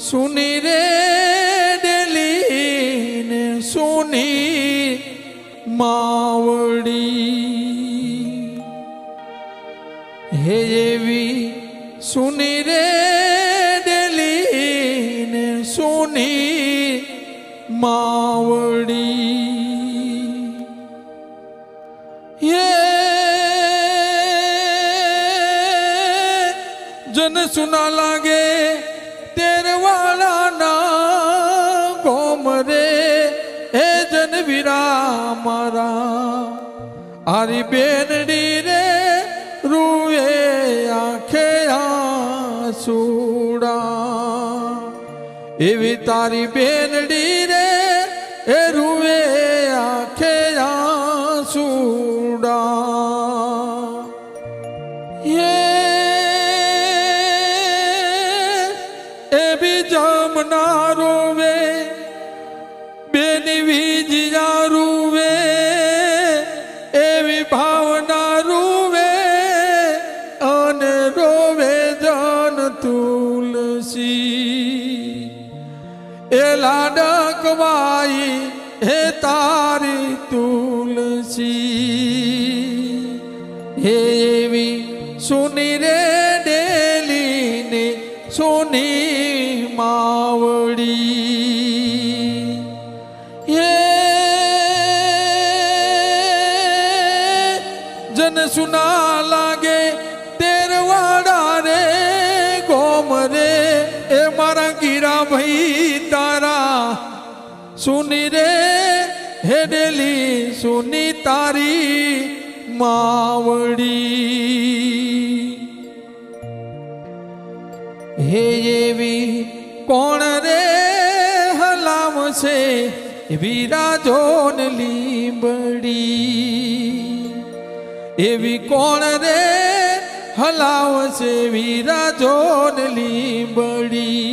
સુની રે ડેલી ને સુની માવડી હે એવી સુની રે ડેલી ને સુની માવડી જન સુના લાગે તેરવાળા ના ગોમ રે હે જન વીરા મારા આરી બેનડી રે રૂએ આંખે આંસુડા એવી તારી બેનડી રે એ રૂએ આંખે આંસુડા જમના રોવે બેની વીજયા રૂવે એવી ભાવના રૂવે અને રોવે જન તુલસી એ લાડકવાઈ હે તારી તુલસી હે એવી સુની રે ડેલી ને સુની માવડી જન સુના લાગે તેરવાડા રે ગોમ રે એ મારા ગીરા ભાઈ તારા સુની રે હેડેલી સુની તારી માવડી હે એવી કોણ રે હલાવશે વીરા જોન લીંબડી એવી કોણ રે હલાવશે વીરા જોન લીંબડી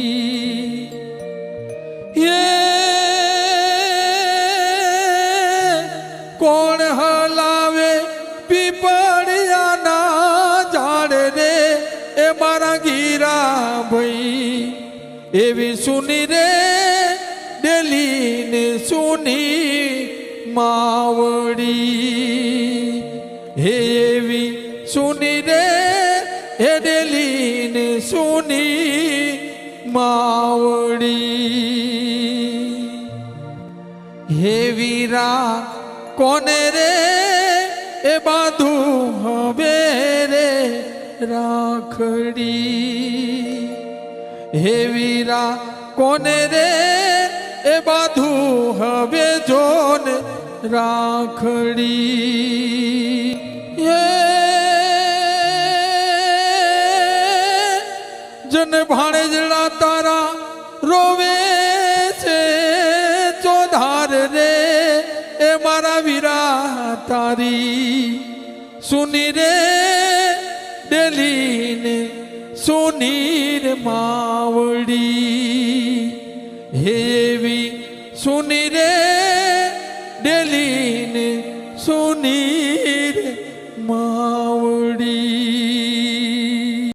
કોણ હલાવે પીપળિયાના ઝાડ રે એ મારા ગીરા ભાઈ એવી સુની રે ડેલી ને સુની માવડી હે એવી સુની રે હે ડેલી ને સુની માવડી હે વીરા કોને રે એ બાંધું હવે રે રાખડી હે વીરા કોને રે એ બાંધું હવે જોન રાખડી જન ભાણેજડા તારા રોવે છે ચોધાર રે એ મારા વીરા તારી સુની રે ડેલી ને સુની માવડી હેવી સુની રે ડેલી ને સુની મા